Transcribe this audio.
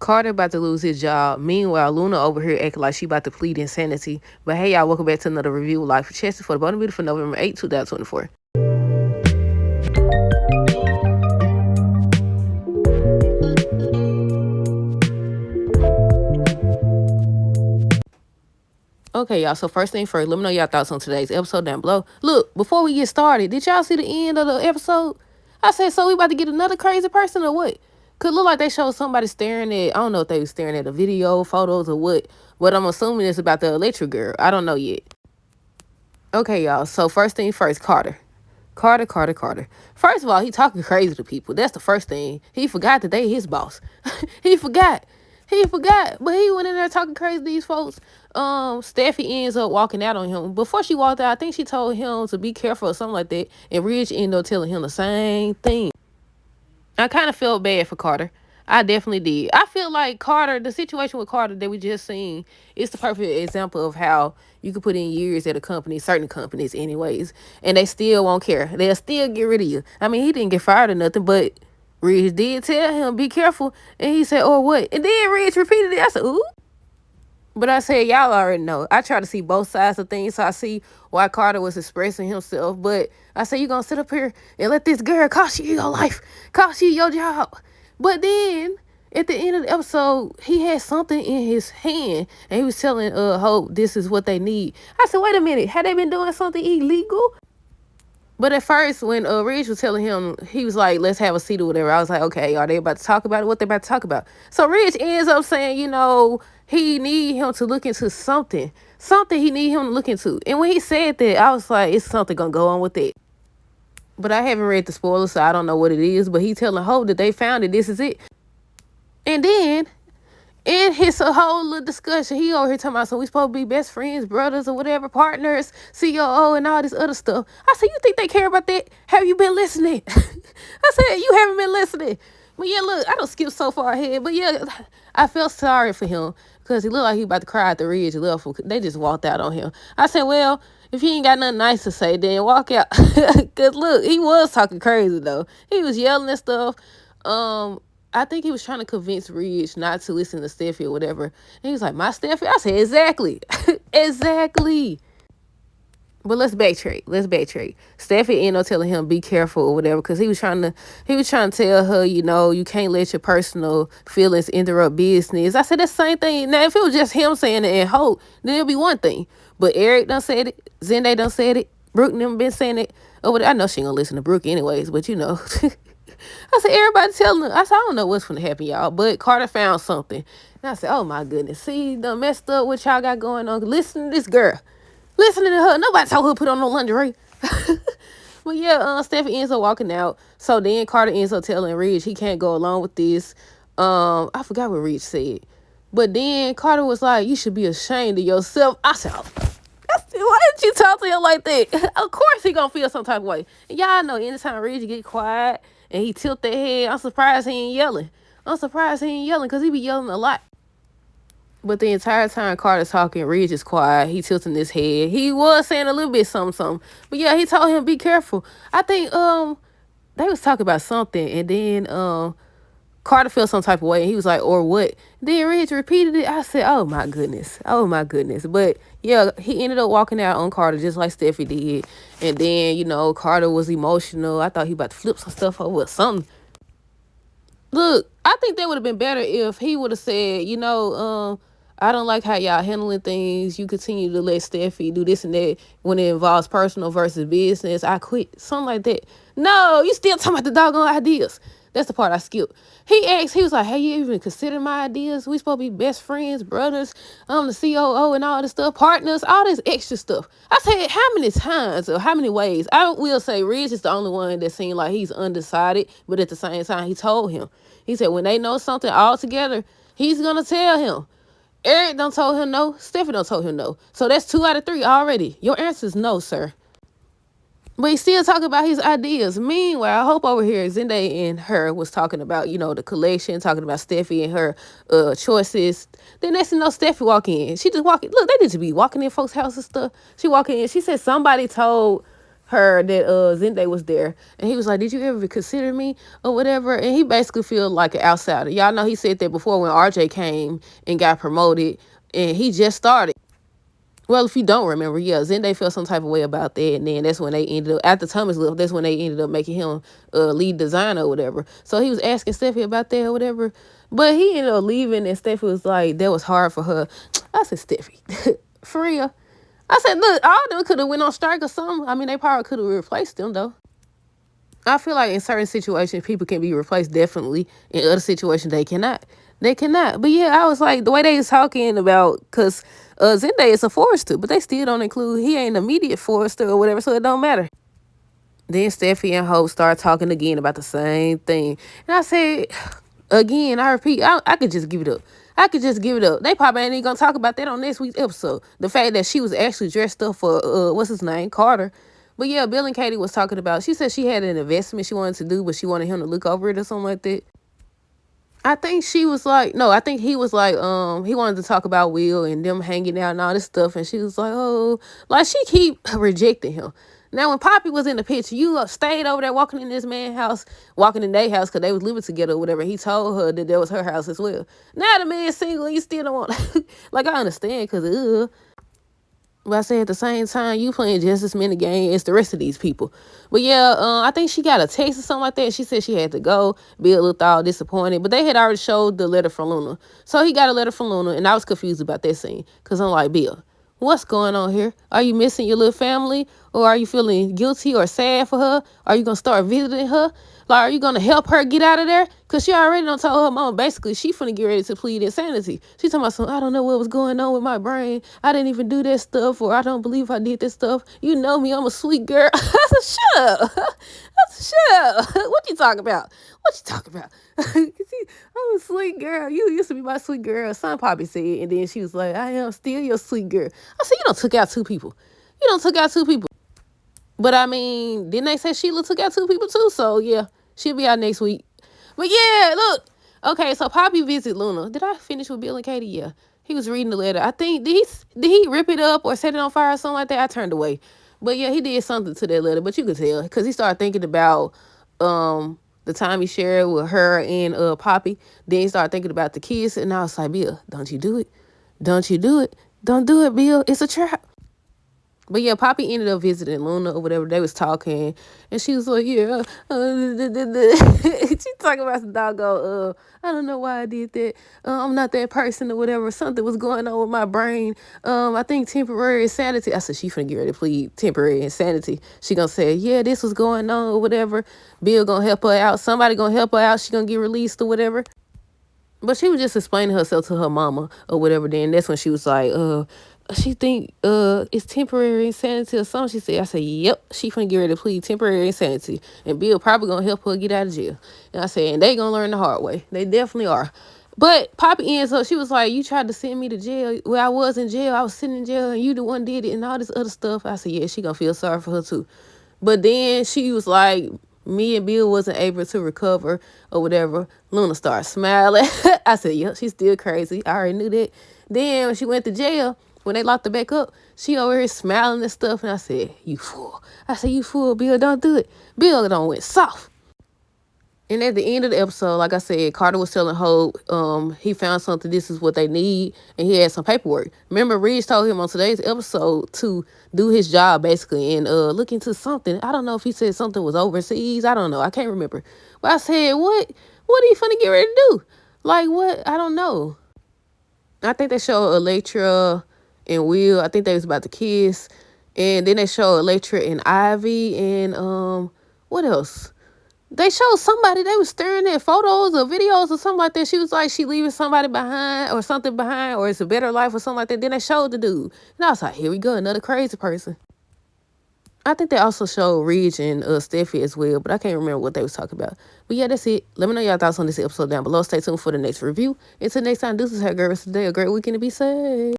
Carter about to lose his job. Meanwhile, Luna over here acting like she about to plead insanity. But hey, y'all, welcome back to another review of Life with Chessie for the Bottom Beauty for November 8, 2024. Okay, y'all, so first thing first, let me know y'all thoughts on today's episode down below. Look, before we get started, did y'all see the end of the episode? I said, so we about to get another crazy person or what? Could look like they showed somebody staring at, I don't know if they was staring at a video, photos, or what, but I'm assuming it's about the electric girl. I don't know yet. Okay, y'all, so first thing first, Carter. Carter. First of all, he talking crazy to people. That's the first thing. He forgot that they his boss. He forgot. But he went in there talking crazy to these folks. Steffi ends up walking out on him. Before she walked out, I think she told him to be careful or something like that. And Ridge ended up telling him the same thing. I kind of felt bad for Carter. I definitely did. I feel like Carter, the situation with Carter that we just seen, is the perfect example of how you could put in years at a company, certain companies anyways, and they still won't care. They'll still get rid of you. I mean, he didn't get fired or nothing, but Ridge did tell him, be careful. And he said, oh, what? And then Ridge repeated it. I said, ooh. But I said, y'all already know. I try to see both sides of things, so I see why Carter was expressing himself. But I said, you going to sit up here and let this girl cost you your life, cost you your job. But then, at the end of the episode, he had something in his hand, and he was telling Hope this is what they need. I said, wait a minute, had they been doing something illegal? But at first, when Ridge was telling him, he was like, let's have a seat or whatever. I was like, okay, are they about to talk about it? What they about to talk about? So Ridge ends up saying, he need him to look into something. Something he need him to look into. And when he said that, I was like, it's something going to go on with it. But I haven't read the spoilers, so I don't know what it is. But he telling Hope that they found it. This is it. And then, in his whole little discussion, he over here talking about, so we supposed to be best friends, brothers, or whatever, partners, COO, and all this other stuff. I said, you think they care about that? Have you been listening? I said, you haven't been listening. But yeah, look, I don't skip so far ahead. But yeah, I felt sorry for him because he looked like he about to cry at the Ridge level. They just walked out on him. I said, well, if he ain't got nothing nice to say, then walk out. Because look, he was talking crazy, though. He was yelling and stuff. I think he was trying to convince Ridge not to listen to Steffi or whatever. And he was like, my Steffi? I said, exactly. Exactly. But let's backtrack. Steffi ended up telling him be careful or whatever, because he was trying to tell her, you can't let your personal feelings interrupt business. I said the same thing. Now, if it was just him saying it and Hope, then it'll be one thing. But Eric done said it. Zende done said it. Brooke never been saying it. Oh, I know she ain't gonna listen to Brooke anyways, but I said, everybody telling her. I said, I don't know what's going to happen, y'all. But Carter found something. And I said, oh, my goodness. See, done messed up what y'all got going on. Listen to this girl. Listening to her. Nobody told her to put on no lingerie. But yeah, Steffi ends up walking out. So then Carter ends up telling Ridge he can't go along with this. I forgot what Ridge said. But then Carter was like, you should be ashamed of yourself. I said, why didn't you talk to him like that? Of course he gonna feel some type of way. And y'all know anytime Ridge get quiet and he tilt that head, I'm surprised he ain't yelling. Because he be yelling a lot. But the entire time Carter's talking, Ridge is quiet. He tilting his head. He was saying a little bit something. But yeah, he told him be careful. I think they was talking about something, and then Carter felt some type of way, and he was like, or what? Then Ridge repeated it. I said, oh my goodness. But yeah, he ended up walking out on Carter just like Steffi did. And then, Carter was emotional. I thought he about to flip some stuff over or something. Look, I think that would have been better if he would have said, I don't like how y'all handling things. You continue to let Steffi do this and that when it involves personal versus business. I quit. Something like that. No, you still talking about the doggone ideas. That's the part I skipped. He asked, he was like, hey, you even consider my ideas? We supposed to be best friends, brothers, the COO and all this stuff, partners, all this extra stuff. I said, how many times or how many ways? I will say Ridge is the only one that seemed like he's undecided, but at the same time, he told him. He said, when they know something all together, he's going to tell him. Eric done told him no. Steffi done told him no. So that's 2 out of 3 already. Your answer is no, sir. But he's still talking about his ideas. Meanwhile, I hope over here Zende and her was talking about, the collection, talking about Steffi and her choices. Then next thing you know, Steffi walk in. She just walking. Look, they need to be walking in folks' houses and stuff. She walk in. She said somebody told her that Zende was there, and he was like, "Did you ever consider me or whatever?" And he basically feel like an outsider. Y'all know he said that before when RJ came and got promoted, and he just started. Well, if you don't remember, yeah, Zende felt some type of way about that, and then that's when they ended up after Thomas left. That's when they ended up making him lead designer or whatever. So he was asking Steffi about that or whatever, but he ended up leaving, and Steffi was like, "That was hard for her." I said, "Steffi, for real?" I said, "Look, all of them could have went on strike or something. I mean, they probably could have replaced them though." I feel like in certain situations, people can be replaced definitely. In other situations, they cannot. They cannot. But yeah, I was like, the way they was talking about, because Zende is a forester, but they still don't include, he ain't an immediate forester or whatever, so it don't matter. Then Steffi and Hope start talking again about the same thing. And I said, again, I repeat, I could just give it up. I could just give it up. They probably ain't even gonna talk about that on next week's episode. The fact that she was actually dressed up for what's his name, Carter. But yeah, Bill and Katie was talking about. She said she had an investment she wanted to do, but she wanted him to look over it or something like that. I think she was like, no, I think he was like, he wanted to talk about Will and them hanging out and all this stuff, and she was like, oh, like she keep rejecting him. Now, when Poppy was in the picture, you stayed over there walking in this man's house, walking in their house because they was living together or whatever. He told her that was her house as well. Now the man's single and you still don't want, like, I understand because, but I say at the same time, you playing just as many games as the rest of these people. But yeah, I think she got a text or something like that. She said she had to go. Bill looked all disappointed. But they had already showed the letter from Luna. So he got a letter from Luna, and I was confused about that scene. Because I'm like, Bill, what's going on here? Are you missing your little family? Or are you feeling guilty or sad for her? Are you going to start visiting her? Like, are you going to help her get out of there? Because she already done told her mom, basically, she finna get ready to plead insanity. She talking about some, I don't know what was going on with my brain. I didn't even do that stuff, or I don't believe I did this stuff. You know me, I'm a sweet girl. I said, shut up. I said, shut up. What you talking about? What you talking about? I'm a sweet girl. You used to be my sweet girl. Son Poppy said, and then she was like, I am still your sweet girl. I said, you done took out two people. You done took out two people. But I mean, didn't they say Sheila took out two people too? So yeah, she'll be out next week. But yeah, look. Okay, so Poppy visit Luna. Did I finish with Bill and Katie? Yeah. He was reading the letter. I think, did he rip it up or set it on fire or something like that? I turned away. But yeah, he did something to that letter. But you could tell because he started thinking about the time he shared with her and Poppy. Then he started thinking about the kids. And I was like, Bill, don't you do it. Don't you do it. Don't do it, Bill. It's a trap. But yeah, Poppy ended up visiting Luna or whatever. They was talking, and she was like, "Yeah, she talking about some doggone. I don't know why I did that. I'm not that person or whatever. Something was going on with my brain. I think temporary insanity." I said, "She finna get ready to plead temporary insanity." She gonna say, "Yeah, this was going on or whatever. Bill gonna help her out. Somebody gonna help her out. She gonna get released or whatever." But she was just explaining herself to her mama or whatever. Then that's when she was like, she think it's temporary insanity or something. She said, I said, yep, she finna get ready to plead temporary insanity. And Bill probably gonna help her get out of jail. And I said, and they gonna learn the hard way. They definitely are. But Poppy ends up, she was like, you tried to send me to jail. Well, I was in jail. I was sitting in jail and you the one did it and all this other stuff. I said, yeah, she gonna feel sorry for her too. But then she was like, me and Bill wasn't able to recover or whatever. Luna started smiling. I said, yep, she's still crazy. I already knew that. Then when she went to jail, when they locked her back up, she over here smiling and stuff. And I said, you fool. I said, you fool, Bill, don't do it. Bill done went soft. And at the end of the episode, like I said, Carter was telling Hope he found something, this is what they need, and he had some paperwork. Remember, Ridge told him on today's episode to do his job, basically, and look into something. I don't know if he said something was overseas. I don't know. I can't remember. But I said, what are you finna get ready to do? Like, what? I don't know. I think they showed Electra and Will. I think they was about to kiss. And then they showed Electra and Ivy and what else? They showed somebody, they was staring at photos or videos or something like that. She was like, she leaving somebody behind or something behind, or it's a better life or something like that. Then they showed the dude. And I was like, here we go, another crazy person. I think they also showed Ridge and Steffi as well, but I can't remember what they was talking about. But yeah, that's it. Let me know y'all thoughts on this episode down below. Stay tuned for the next review. Until next time, this is her girls today. A great weekend to be safe.